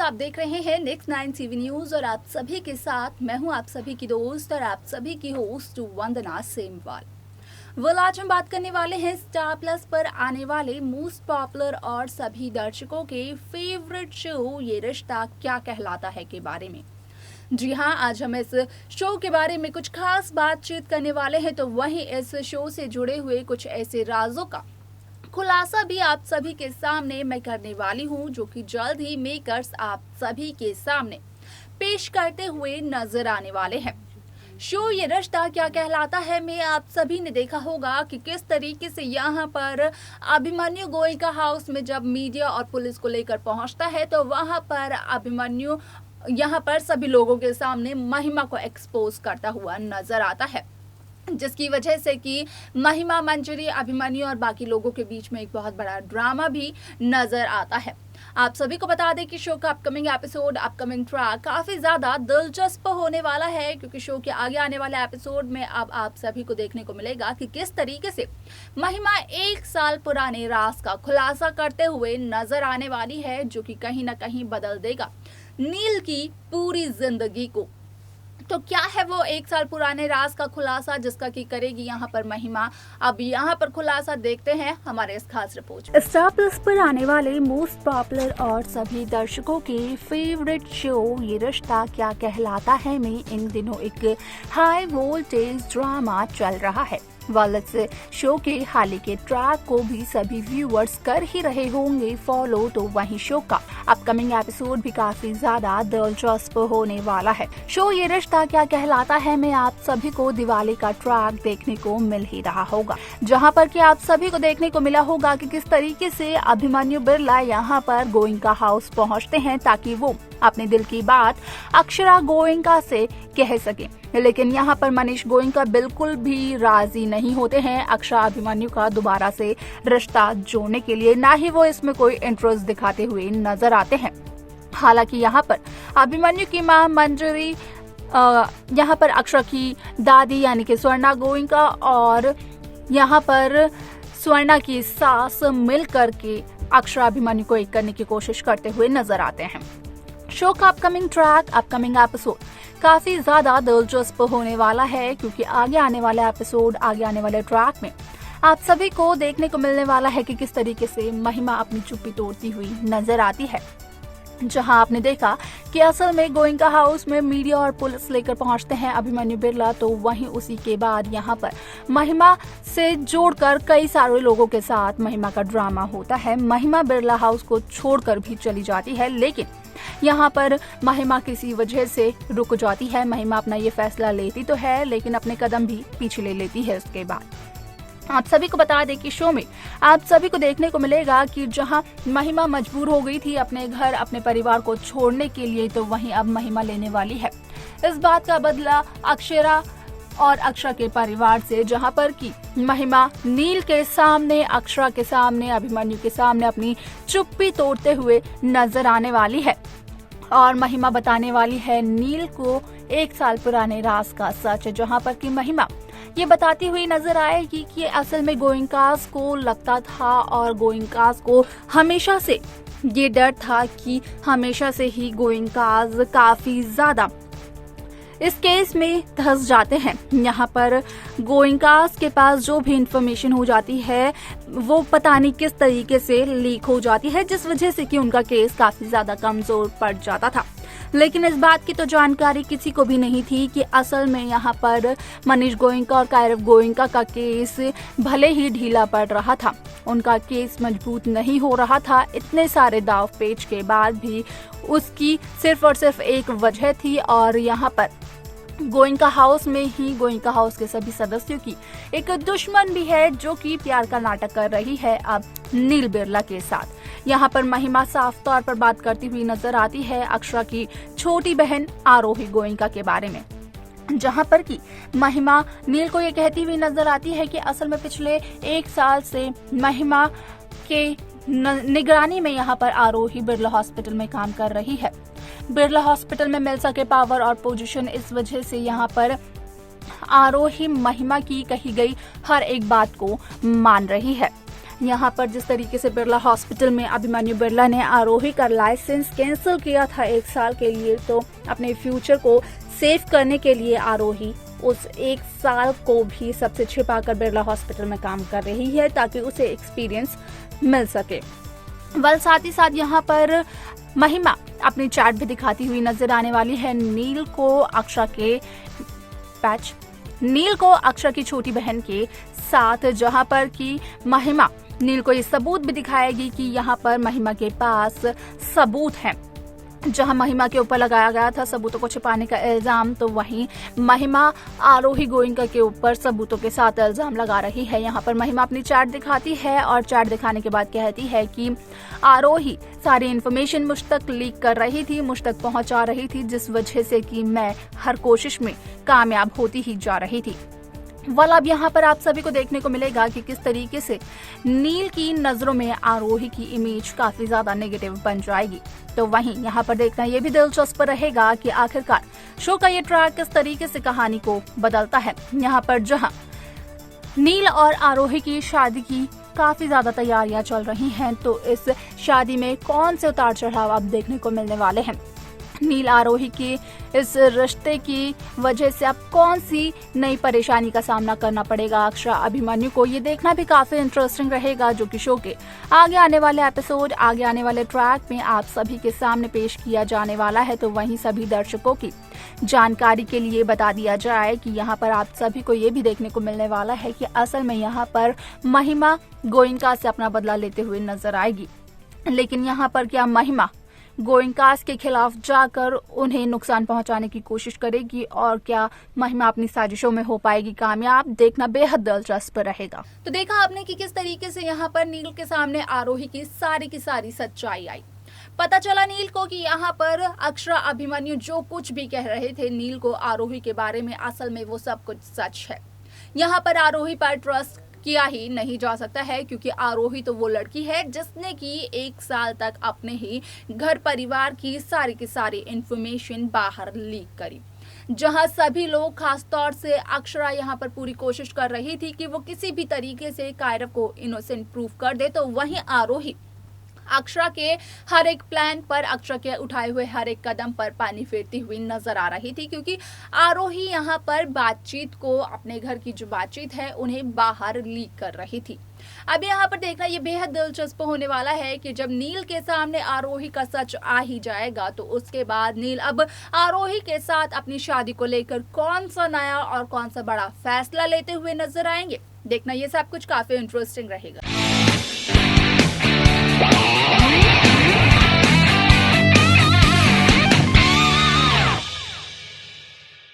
आप देख रहे हैं नेक्स्ट 9 टीवी न्यूज और आप सभी के साथ मैं हूं आप सभी की दोस्त और आप सभी की होस्ट वंदना सेमवाल। आज हम बात करने वाले हैं स्टार प्लस पर आने वाले मोस्ट पॉपुलर और सभी दर्शकों के फेवरेट शो ये रिश्ता क्या कहलाता है के बारे में। जी हाँ, आज हम इस शो के बारे में कुछ खास बातचीत करने वाले हैं, तो वहीं इस शो से जुड़े हुए कुछ ऐसे राजों का खुलासा भी आप सभी के सामने मैं करने वाली हूँ, जो कि जल्द ही मेकर्स आप सभी के सामने पेश करते हुए नजर आने वाले हैं। शो ये रिश्ता क्या कहलाता है में आप सभी ने देखा होगा कि किस तरीके से यहाँ पर अभिमन्यु गोयनका हाउस में जब मीडिया और पुलिस को लेकर पहुँचता है, तो वहाँ पर अभिमन्यु यहाँ पर सभी लोगों के सामने महिमा को एक्सपोज करता हुआ नजर आता है, जिसकी वजह से कि महिमा, मंजरी, अभिमन्यु और बाकी लोगों के बीच में एक बहुत बड़ा ड्रामा भी नजर आता है। आप सभी को बता दें कि शो का अपकमिंग एपिसोड, अपकमिंग ट्रैक काफी ज्यादा दिलचस्प होने वाला है, क्योंकि शो के आगे आने वाले एपिसोड में अब आप सभी को देखने को मिलेगा कि किस तरीके से महिमा 1 साल पुराने राज का खुलासा करते हुए नजर आने वाली है, जो कि कहीं ना कहीं बदल देगा नील की पूरी जिंदगी को। तो क्या है वो 1 साल पुराने राज का खुलासा जिसका की करेगी यहाँ पर महिमा? अब यहाँ पर खुलासा देखते हैं हमारे इस खास रिपोर्ट। स्टार प्लस पर आने वाले मोस्ट पॉपुलर और सभी दर्शकों के फेवरेट शो ये रिश्ता क्या कहलाता है में इन दिनों एक हाई वोल्टेज ड्रामा चल रहा है। इस शो के हाल के ट्रैक को भी सभी व्यूअर्स कर ही रहे होंगे फॉलो, तो वहीं शो का अपकमिंग एपिसोड भी काफी ज्यादा दिलचस्प होने वाला है। शो ये रिश्ता क्या कहलाता है में आप सभी को दिवाली का ट्रैक देखने को मिल ही रहा होगा, जहां पर कि आप सभी को देखने को मिला होगा कि किस तरीके से अभिमन्यु बिरला यहां पर गोयनका हाउस पहुंचते हैं ताकि वो अपने दिल की बात अक्षरा गोयनका से कह सके। लेकिन यहाँ पर मनीष गोयनका बिल्कुल भी राजी नहीं होते हैं अक्षरा अभिमन्यु का दोबारा से रिश्ता जोड़ने के लिए, ना ही वो इसमें कोई इंटरेस्ट दिखाते हुए नजर आते हैं। हालांकि यहाँ पर अभिमन्यु की मां मंजरी, यहाँ पर अक्षरा की दादी यानी कि स्वर्णा गोयनका और यहाँ पर स्वर्णा की सास मिल करके अक्षरा अभिमन्यु को एक करने की कोशिश करते हुए नजर आते हैं। शो का अपकमिंग ट्रैक, अपकमिंग एपिसोड काफी ज्यादा दिलचस्प होने वाला है, क्योंकि आगे आने वाले एपिसोड, आगे आने वाले ट्रैक में आप सभी को देखने को मिलने वाला है कि किस तरीके से महिमा अपनी चुप्पी तोड़ती हुई नजर आती है। जहां आपने देखा कि असल में गोयनका हाउस में मीडिया और पुलिस लेकर पहुंचते हैं अभिमन्यु बिरला, तो वहीं उसी के बाद यहां पर महिमा से जोड़कर कई सारे लोगों के साथ महिमा का ड्रामा होता है। महिमा बिरला हाउस को छोड़कर भी चली जाती है, लेकिन यहाँ पर महिमा किसी वजह से रुक जाती है। महिमा अपना ये फैसला लेती तो है, लेकिन अपने कदम भी पीछे ले लेती है। उसके बाद आप सभी को बता दें कि शो में आप सभी को देखने को मिलेगा कि जहां महिमा मजबूर हो गई थी अपने घर, अपने परिवार को छोड़ने के लिए, तो वहीं अब महिमा लेने वाली है इस बात का बदला अक्षरा और अक्षरा के परिवार से, जहां पर कि महिमा नील के सामने, अक्षरा के सामने, अभिमन्यु के सामने अपनी चुप्पी तोड़ते हुए नजर आने वाली है और महिमा बताने वाली है नील को 1 साल पुराने राज का सच, जहां पर कि महिमा ये बताती हुई नजर आएगी कि असल में गोयनकास को लगता था और गोयनकास को हमेशा से ये डर था कि हमेशा से ही गोयनकास काफी ज्यादा इस केस में धंस जाते हैं। यहाँ पर गोयनकास के पास जो भी इंफॉर्मेशन हो जाती है वो पता नहीं किस तरीके से लीक हो जाती है, जिस वजह से कि उनका केस काफी ज्यादा कमजोर पड़ जाता था। लेकिन इस बात की तो जानकारी किसी को भी नहीं थी कि असल में यहाँ पर मनीष गोयनका और कायरव गोयनका का केस भले ही ढीला पड़ रहा था, उनका केस मजबूत नहीं हो रहा था। इतने सारे दाव पेच के बाद भी उसकी सिर्फ और सिर्फ एक वजह थी, और यहाँ पर गोयनका हाउस में ही गोयनका हाउस के सभी सदस्यों की एक दुश्मन भी है, जो कि प्यार का नाटक कर रही है अब नील बिरला के साथ। यहाँ पर महिमा साफ तौर पर बात करती हुई नजर आती है अक्षरा की छोटी बहन आरोही गोयनका के बारे में, जहां पर कि महिमा नील को ये कहती हुई नजर आती है कि असल में पिछले 1 साल से महिमा के निगरानी में यहाँ पर आरोही बिरला हॉस्पिटल में काम कर रही है। बिरला हॉस्पिटल में मिल सके पावर और पोजीशन, इस वजह से यहाँ पर आरोही महिमा की कही गई हर एक बात को मान रही है। यहाँ पर जिस तरीके से बिरला हॉस्पिटल में अभिमन्यु बिरला ने आरोही का लाइसेंस कैंसिल किया था 1 साल के लिए, तो अपने फ्यूचर को सेव करने के लिए आरोही उस 1 साल को भी सबसे छिपाकर बिरला हॉस्पिटल में काम कर रही है ताकि उसे एक्सपीरियंस मिल सके। साथ ही साथ यहाँ पर महिमा अपनी चैट भी दिखाती हुई नजर आने वाली है नील को अक्षरा की छोटी बहन के साथ, जहां पर कि महिमा नील को ये सबूत भी दिखाएगी कि यहाँ पर महिमा के पास सबूत है। जहां महिमा के ऊपर लगाया गया था सबूतों को छिपाने का इल्जाम, तो वहीं महिमा आरोही गोइंका के ऊपर सबूतों के साथ इल्जाम लगा रही है। यहाँ पर महिमा अपनी चैट दिखाती है और चैट दिखाने के बाद कहती है कि आरोही सारी इन्फॉर्मेशन मुझ तक लीक कर रही थी, मुझ तक पहुंचा रही थी, जिस वजह से कि मैं हर कोशिश में कामयाब होती ही जा रही थी। अब यहाँ पर आप सभी को देखने को मिलेगा कि किस तरीके से नील की नजरों में आरोही की इमेज काफी ज्यादा नेगेटिव बन जाएगी। तो वहीं यहाँ पर देखना ये भी दिलचस्प रहेगा कि आखिरकार शो का ये ट्रैक किस तरीके से कहानी को बदलता है। यहाँ पर जहाँ नील और आरोही की शादी की काफी ज्यादा तैयारियां चल रही हैं, तो इस शादी में कौन से उतार चढ़ाव अब देखने को मिलने वाले हैं। नील आरोही के इस रिश्ते की वजह से अब कौन सी नई परेशानी का सामना करना पड़ेगा अक्षरा अभिमन्यु को, ये देखना भी काफी इंटरेस्टिंग रहेगा, जो कि शो के आगे आने वाले एपिसोड, आगे आने वाले ट्रैक में आप सभी के सामने पेश किया जाने वाला है। तो वहीं सभी दर्शकों की जानकारी के लिए बता दिया जाए कि यहाँ पर आप सभी को ये भी देखने को मिलने वाला है कि असल में यहाँ पर महिमा गोइंका से अपना बदला लेते हुए नजर आएगी, लेकिन यहाँ पर क्या महिमा गोइंकास के खिलाफ जाकर उन्हें नुकसान पहुंचाने की कोशिश करेगी और क्या महिमा अपनी साजिशों में हो पाएगी कामयाब, देखना बेहद दिलचस्प रहेगा। तो देखा आपने कि किस तरीके से यहाँ पर नील के सामने आरोही की सारी सच्चाई आई। पता चला नील को कि यहाँ पर अक्षरा अभिमन्यु जो कुछ भी कह रहे थे नील को आरोही के बारे में, असल में वो सब कुछ सच है। यहाँ पर आरोही पर ट्रस्ट किया ही नहीं जा सकता है, क्योंकि आरोही तो वो लड़की है जिसने की 1 साल तक अपने ही घर परिवार की सारी इंफॉर्मेशन बाहर लीक करी, जहां सभी लोग, खास तौर से अक्षरा यहाँ पर पूरी कोशिश कर रही थी कि वो किसी भी तरीके से कायरव को इनोसेंट प्रूव कर दे। तो वहीं आरोही अक्षरा के हर एक प्लान पर, अक्षरा के उठाए हुए हर एक कदम पर पानी फेरती हुई नजर आ रही थी, क्योंकि आरोही यहाँ पर बातचीत को, अपने घर की जो बातचीत है उन्हें बाहर लीक कर रही थी। अब यहाँ पर देखना ये बेहद दिलचस्प होने वाला है कि जब नील के सामने आरोही का सच आ ही जाएगा, तो उसके बाद नील अब आरोही के साथ अपनी शादी को लेकर कौन सा नया और कौन सा बड़ा फैसला लेते हुए नजर आएंगे। देखना ये सब कुछ काफी इंटरेस्टिंग रहेगा।